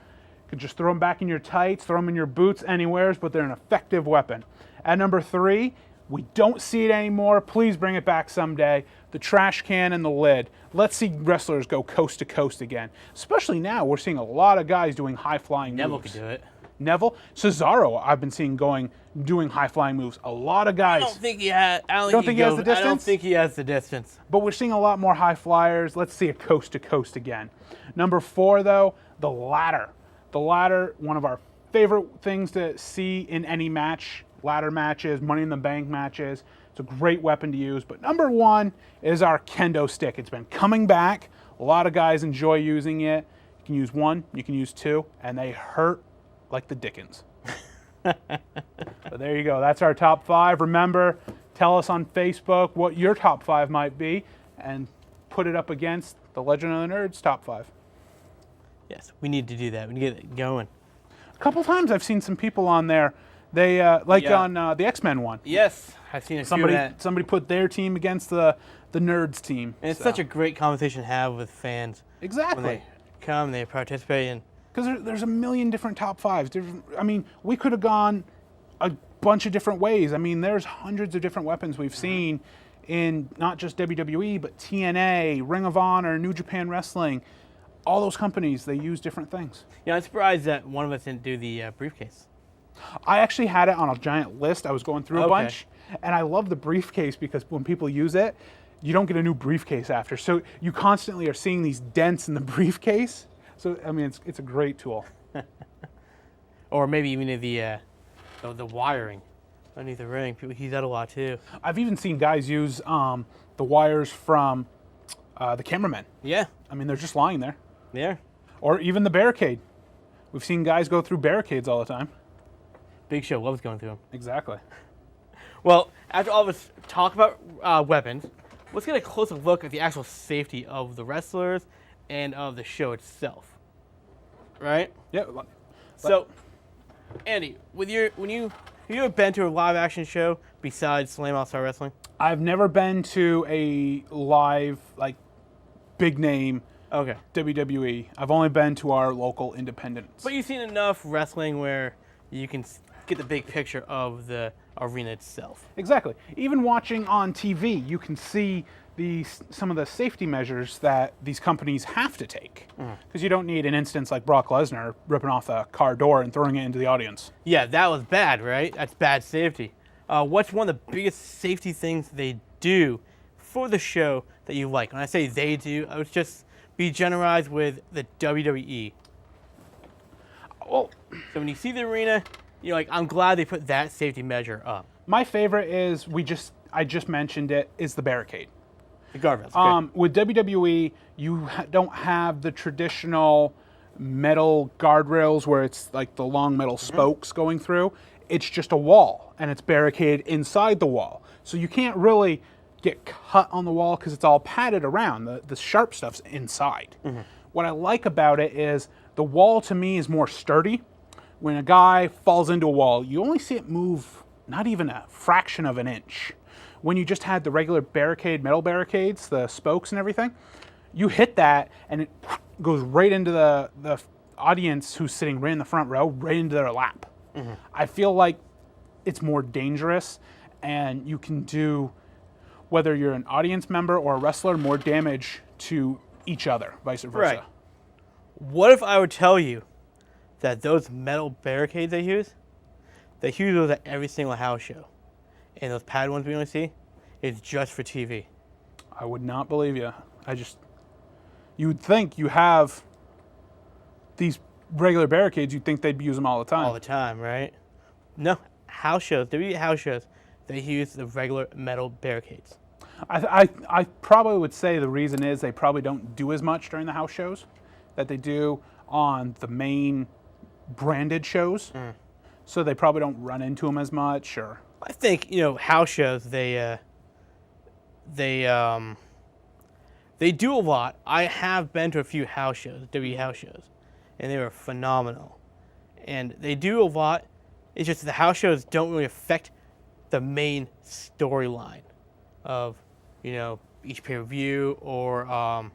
You can just throw them back in your tights, throw them in your boots, anywheres, but they're an effective weapon. At #3, we don't see it anymore. Please bring it back someday. The trash can and the lid. Let's see wrestlers go coast to coast again. Especially now, we're seeing a lot of guys doing high-flying Neville moves. could do it. Neville, Cesaro, I've been seeing doing high-flying moves. A lot of guys. I don't think he has. I Don't think he has the I don't distance? think he has the distance. But we're seeing a lot more high flyers. Let's see a coast to coast again. #4, though, the ladder. The ladder, one of our favorite things to see in any match. Ladder matches, Money in the Bank matches. It's a great weapon to use. But #1 is our kendo stick. It's been coming back. A lot of guys enjoy using it. You can use 1, you can use 2, and they hurt like the dickens. But there you go. That's our top 5. Remember, tell us on Facebook what your top 5 might be and put it up against the Legend of the Nerds top 5. Yes, we need to do that. We need to get it going. A couple times I've seen some people on there. They on the X-Men one. Yes, I've seen a few of that. Somebody put their team against the Nerds team. And it's such a great conversation to have with fans. Exactly. When they come, they participate in. Because there's a million different top 5s. We could have gone a bunch of different ways. I mean, there's hundreds of different weapons we've seen in not just WWE, but TNA, Ring of Honor, New Japan Wrestling. All those companies, they use different things. Yeah, I'm surprised that one of us didn't do the briefcase. I actually had it on a giant list. I was going through a bunch, and I love the briefcase because when people use it, you don't get a new briefcase after. So you constantly are seeing these dents in the briefcase. So, I mean, it's a great tool. Or maybe even the wiring underneath the ring. People use that a lot too. I've even seen guys use the wires from the cameramen. Yeah. I mean, they're just lying there. Yeah. Or even the barricade. We've seen guys go through barricades all the time. Big Show loves going through them. Exactly. Well, after all this talk about weapons, let's get a closer look at the actual safety of the wrestlers and of the show itself. Right? Yeah. So, Andy, when you have been to a live action show besides Slam All-Star Wrestling? I've never been to a live, like, big name WWE. I've only been to our local independents. But you've seen enough wrestling where you can get the big picture of the arena itself. Exactly. Even watching on TV, you can see some of the safety measures that these companies have to take. Because you don't need an instance like Brock Lesnar ripping off the car door and throwing it into the audience. Yeah, that was bad, right? That's bad safety. What's one of the biggest safety things they do for the show that you like? When I say they do, I would just be generalized with the WWE. Well, so when you see the arena, you're like, I'm glad they put that safety measure up. My favorite is, I just mentioned it, is the barricade. The guardrails. With WWE, you don't have the traditional metal guardrails where it's like the long metal spokes going through. It's just a wall, and it's barricaded inside the wall. So you can't really get cut on the wall because it's all padded around. The sharp stuff's inside. What I like about it is the wall, to me, is more sturdy. When a guy falls into a wall, you only see it move not even a fraction of an inch. When you just had the regular metal barricades, the spokes and everything, you hit that and it goes right into the audience who's sitting right in the front row, right into their lap. I feel like it's more dangerous, and you can do, whether you're an audience member or a wrestler, more damage to each other, vice versa. Right. What if I would tell you that those metal barricades they use those at every single house show, and those padded ones we only see, is just for TV? I would not believe you. You would think you have these regular barricades, you'd think they'd use them all the time. All the time, right? No, house shows, WWE house shows, they use the regular metal barricades. I probably would say the reason is they probably don't do as much during the house shows that they do on the main branded shows. So they probably don't run into them as much. Or I think, house shows, they do a lot. I have been to a few house shows, WWE house shows, and they were phenomenal. And they do a lot. It's just the house shows don't really affect the main storyline of, each pay-per-view or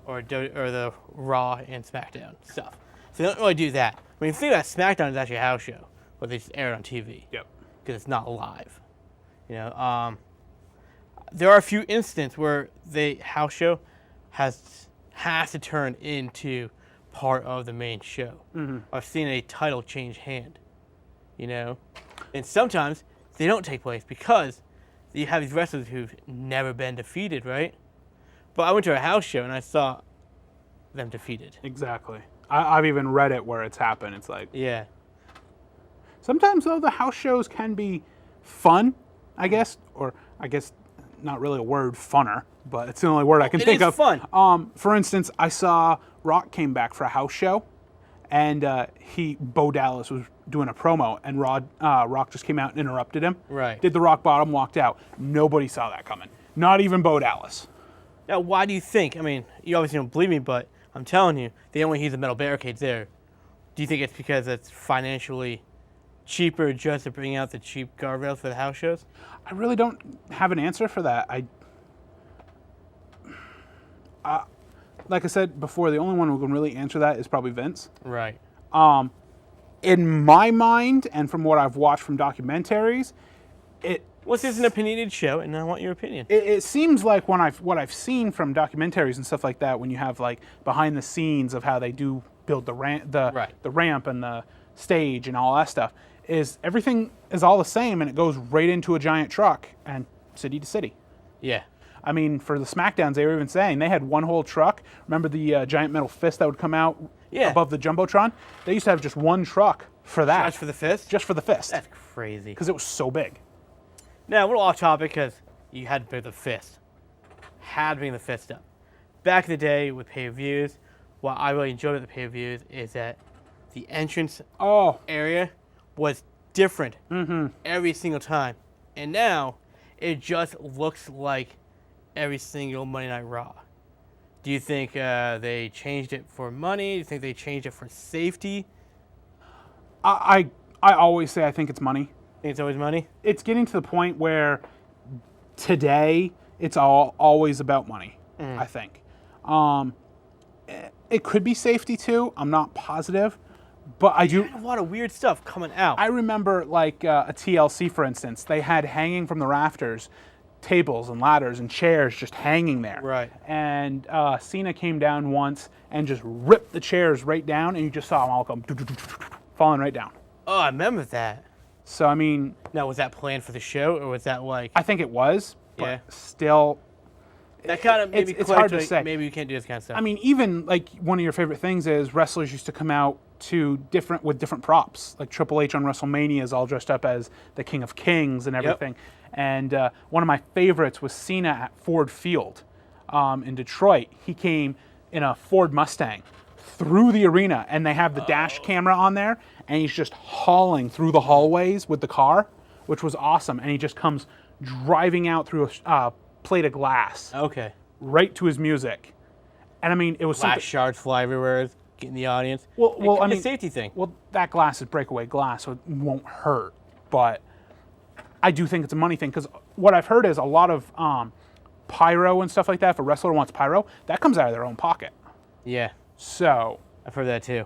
the Raw and SmackDown stuff. So they don't really do that. I mean, the thing about SmackDown is actually a house show, but they just air it on TV. Yep. Because it's not live. There are a few instances where the house show has to turn into part of the main show. I've seen a title change hand. And sometimes they don't take place because you have these wrestlers who've never been defeated, right? But I went to a house show and I saw them defeated. Exactly. I've even read it where it's happened. It's like, yeah. Sometimes, though, the house shows can be fun, I guess. Or I guess not really a word, funner, but it's the only word I can think of. It is fun. For instance, I saw Rock came back for a house show, and Bo Dallas was doing a promo, and Rock just came out and interrupted him. Right. Did the rock bottom, walked out. Nobody saw that coming. Not even Bo Dallas. Now, why do you think? I mean, you obviously don't believe me, but I'm telling you, they only use the metal barricades there. Do you think it's because it's financially cheaper just to bring out the cheap guardrails for the house shows? I really don't have an answer for that. Like I said before, the only one who can really answer that is probably Vince. Right. In my mind, and from what I've watched from documentaries, Well, this is an opinionated show, and I want your opinion. It seems like what I've seen from documentaries and stuff like that, when you have like behind the scenes of how they do build the ramp and the stage and all that stuff, is everything is all the same, and it goes right into a giant truck and city to city. Yeah. I mean, for the SmackDowns, they were even saying they had one whole truck. Remember the giant metal fist that would come out above the Jumbotron? They used to have just one truck for that. Just for the fist? Just for the fist. That's crazy. Because it was so big. Now, a little off topic, because you had to bring the fist. Had to bring the fist up. Back in the day with pay-per-views, what I really enjoyed with the pay-per-views is that the entrance area was different every single time. And now, it just looks like every single Monday Night Raw. Do you think they changed it for money? Do you think they changed it for safety? I always say I think it's money. Think it's always money? It's getting to the point where today it's always about money, I think. It could be safety too. I'm not positive. But I do. A lot of weird stuff coming out. I remember like a TLC, for instance. They had hanging from the rafters tables and ladders and chairs just hanging there. Right. And Cena came down once and just ripped the chairs right down, and you just saw them all come falling right down. Oh, I remember that. So, I mean... Now, was that planned for the show, or was that like... I think it was, but still... That kind of maybe it's hard to say. Maybe you can't do this kind of stuff. I mean, even like one of your favorite things is wrestlers used to come out with different props. Like Triple H on WrestleMania is all dressed up as the King of Kings and everything. Yep. And one of my favorites was Cena at Ford Field in Detroit. He came in a Ford Mustang through the arena, and they have the dash camera on there, and he's just hauling through the hallways with the car, which was awesome. And he just comes driving out through a plate of glass. Okay. Right to his music. And I mean, it was glass shards fly everywhere, getting the audience. Well, I mean, a safety thing. Well, that glass is breakaway glass, so it won't hurt. But I do think it's a money thing, because what I've heard is a lot of pyro and stuff like that. If a wrestler wants pyro, that comes out of their own pocket. Yeah. So I've heard that too.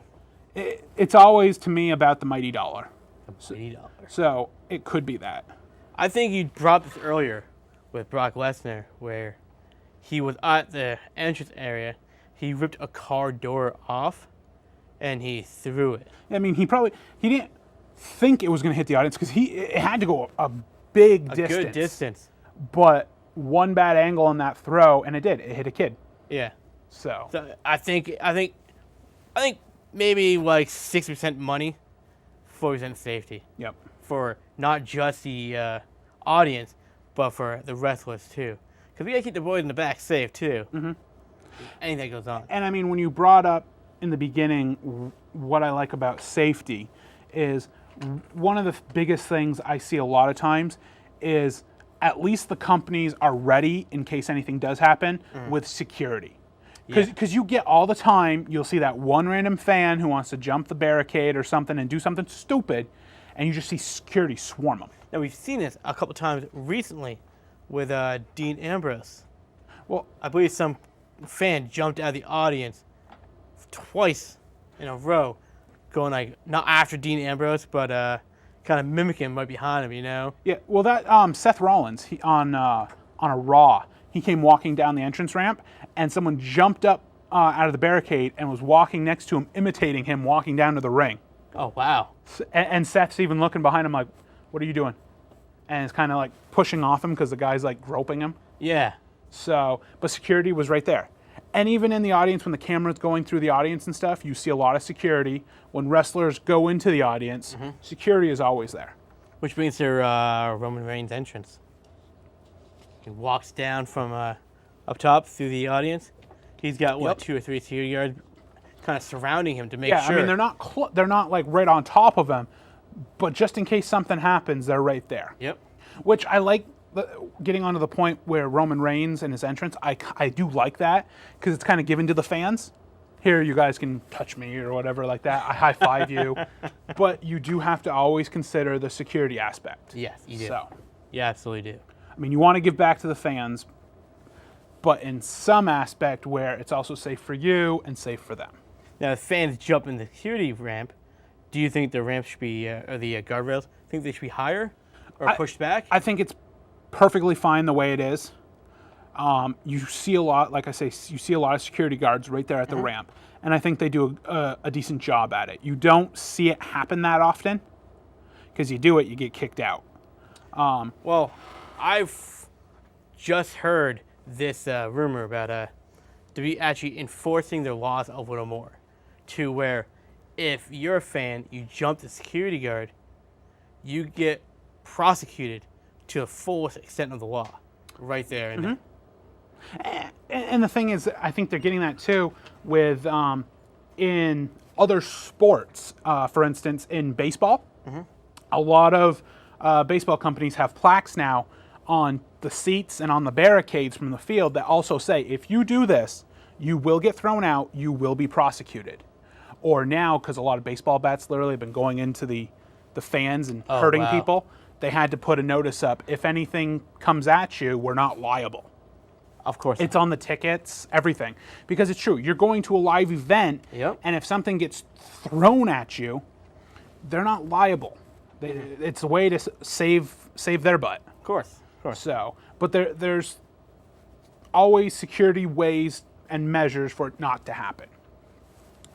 It's always to me about the mighty dollar. The mighty dollar. So it could be that. I think you brought this earlier with Brock Lesnar, where he was at the entrance area, he ripped a car door off, and he threw it. I mean, he didn't think it was going to hit the audience, because it had to go a big distance. A good distance. But one bad angle on that throw, and it did. It hit a kid. Yeah. So I think maybe like 60% money, 40% safety. Yep. For not just the audience, but for the wrestlers too. Because we got to keep the boys in the back safe too. Mm-hmm. Anything that goes on. And I mean, when you brought up in the beginning what I like about safety is one of the biggest things I see a lot of times is at least the companies are ready in case anything does happen with security. Because you get all the time, you'll see that one random fan who wants to jump the barricade or something and do something stupid, and you just see security swarm them. Now, we've seen this a couple times recently with Dean Ambrose. Well, I believe some fan jumped out of the audience twice in a row, going like, not after Dean Ambrose, but kind of mimicking him right behind him, you know? Yeah, well, that Seth Rollins, on a Raw, he came walking down the entrance ramp, and someone jumped up out of the barricade and was walking next to him, imitating him walking down to the ring. Oh, wow. And Seth's even looking behind him like, what are you doing? And it's kind of like pushing off him because the guy's like groping him. Yeah. So, but security was right there. And even in the audience, when the camera's going through the audience and stuff, you see a lot of security. When wrestlers go into the audience, security is always there. Which brings to Roman Reigns' entrance. He walks down from up top through the audience. He's got, 2 or 3 security guards kind of surrounding him to make sure. Yeah, I mean, they're not like right on top of him, but just in case something happens, they're right there. Yep. Which I like. Getting onto the point where Roman Reigns and his entrance, I do like that, because it's kind of given to the fans. Here, you guys can touch me or whatever like that. I high five you. But you do have to always consider the security aspect. Yes, you do. So, you absolutely do. I mean, you want to give back to the fans, but in some aspect where it's also safe for you and safe for them. Now, if fans jump in the security ramp, do you think the ramp should be, or the guardrails, think they should be higher or pushed back? I think it's perfectly fine the way it is. You see a lot, like I say, you see a lot of security guards right there at the ramp. And I think they do a decent job at it. You don't see it happen that often, because you do it, you get kicked out. Well, I've just heard this rumor about to be actually enforcing their laws a little more, to where if you're a fan, you jump the security guard, you get prosecuted to the fullest extent of the law, right there. And the thing is, I think they're getting that too with in other sports. For instance, in baseball, a lot of baseball companies have plaques now on the seats and on the barricades from the field that also say, if you do this, you will get thrown out, you will be prosecuted. Or now, because a lot of baseball bats literally have been going into the fans and hurting people, they had to put a notice up, if anything comes at you, we're not liable. Of course. It's on the tickets, everything. Because it's true, you're going to a live event, and if something gets thrown at you, they're not liable. It's a way to save their butt. Of course. So, but there's always security ways and measures for it not to happen.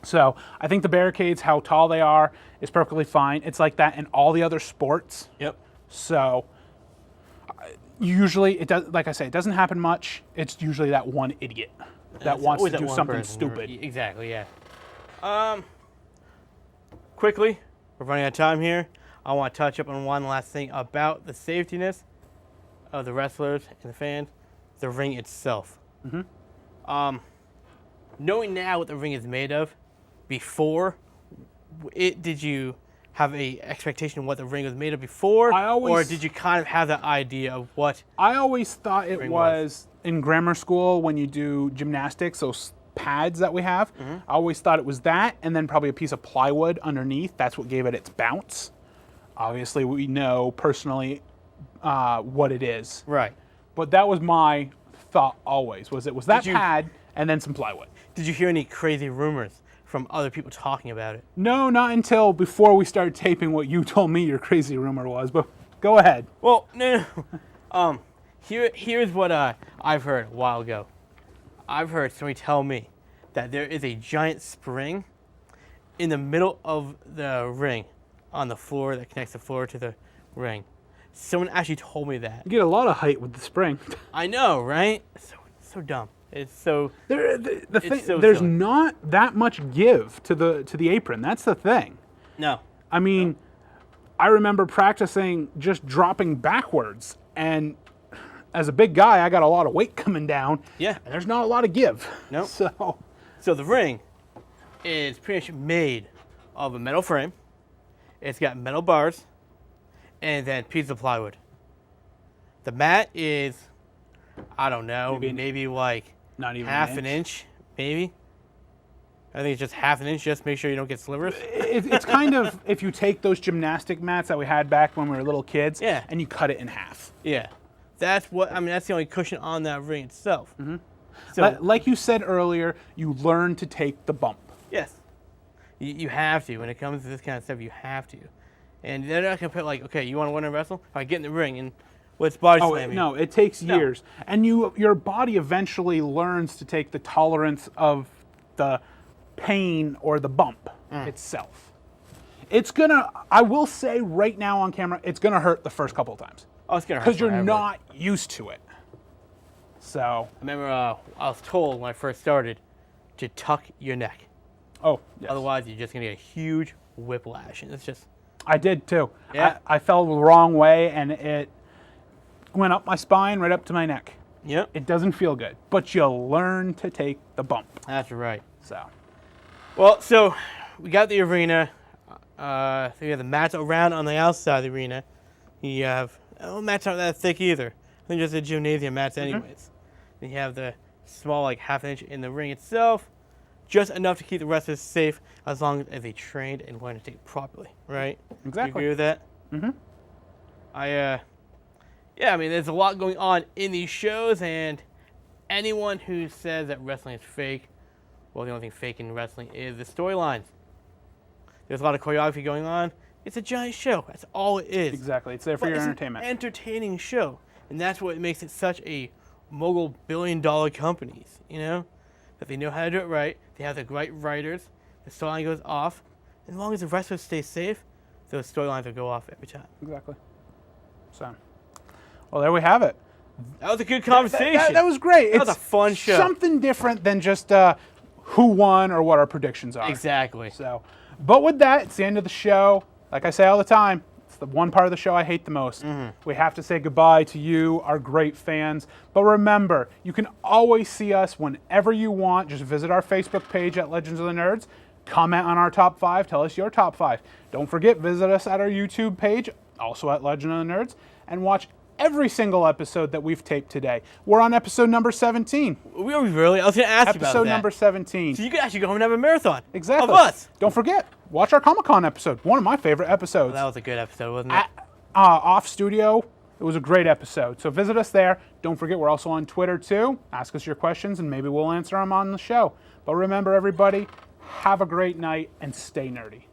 So I think the barricades, how tall they are, is perfectly fine. It's like that in all the other sports. So usually it does. Like I say, it doesn't happen much. It's usually that one idiot that wants to do something stupid. Exactly. Yeah. Quickly, we're running out of time here. I want to touch up on one last thing about the safetiness of the wrestlers and the fans, the ring itself. Knowing now what the ring is made of, before did you have a expectation of what the ring was made of before, or did you kind of have the idea of what? I always thought it was in grammar school when you do gymnastics, those pads that we have. I always thought it was that, and then probably a piece of plywood underneath. That's what gave it its bounce. Obviously, we know personally what it is. Right. But that was my thought always, was it was that pad and then some plywood. Did you hear any crazy rumors from other people talking about it? No, not until before we started taping what you told me your crazy rumor was, but go ahead. Well, no. Here's what I've heard a while ago. I've heard somebody tell me that there is a giant spring in the middle of the ring on the floor that connects the floor to the ring. Someone actually told me that. You get a lot of height with the spring. I know, right? So dumb. It's so. The thing, there's not that much give to the apron. That's the thing. No. I mean, I remember practicing just dropping backwards, and as a big guy, I got a lot of weight coming down. Yeah. And there's not a lot of give. No. So the ring is pretty much made of a metal frame. It's got metal bars, and then pieces of plywood. The mat is, I don't know, maybe like not even half an inch, maybe. I think it's just half an inch. Just make sure you don't get slivers. It's kind of, if you take those gymnastic mats that we had back when we were little kids, and you cut it in half. Yeah, that's the only cushion on that ring itself. So, like you said earlier, you learn to take the bump. Yes. You have to. When it comes to this kind of stuff, you have to. And they're not going to put like, okay, you want to win a wrestle? All right, get in the ring and let's body slam you. No, it takes years. And your body eventually learns to take the tolerance of the pain or the bump itself. It's going to, I will say right now on camera, it's going to hurt the first couple of times. Oh, it's going to hurt. Because you're not used to it. So. I remember I was told when I first started to tuck your neck. Oh, yes. Otherwise, you're just going to get a huge whiplash. And it's just. I did too. Yeah. I fell the wrong way and it went up my spine, right up to my neck. Yep. It doesn't feel good, but you learn to take the bump. That's right. So we got the arena. So we have the mats around on the outside of the arena. You have, mats aren't that thick either. I think just the gymnasium mats anyways. Then you have the small, like half an inch in the ring itself. Just enough to keep the wrestlers safe as long as they trained and learned to take it properly, right? Exactly. You agree with that? I mean, there's a lot going on in these shows, and anyone who says that wrestling is fake, well, the only thing fake in wrestling is the storylines. There's a lot of choreography going on. It's a giant show. That's all it is. Exactly. It's there for your entertainment. It's an entertaining show. And that's what makes it such a mogul billion-dollar companies, you know? That they know how to do it right, they have the right writers, the storyline goes off. As long as the wrestlers stay safe, those storylines will go off every time. Exactly. So, well, there we have it. That was a good conversation. That was great. That was a fun show. Something different than just who won or what our predictions are. Exactly. So, but with that, it's the end of the show. Like I say all the time, it's the one part of the show I hate the most. We have to say goodbye to you, our great fans. But remember, you can always see us whenever you want. Just visit our Facebook page at Legends of the Nerds. Comment on our top 5. Tell us your top 5. Don't forget, visit us at our YouTube page, also at Legend of the Nerds, and watch every single episode that we've taped today. We're on episode number 17. We really? I was going to ask you about that. Episode number 17. So you could actually go home and have a marathon. Exactly. Of us. Don't forget, watch our Comic-Con episode. One of my favorite episodes. Well, that was a good episode, wasn't it? Off Studio. It was a great episode. So visit us there. Don't forget, we're also on Twitter too. Ask us your questions and maybe we'll answer them on the show. But remember, everybody, have a great night and stay nerdy.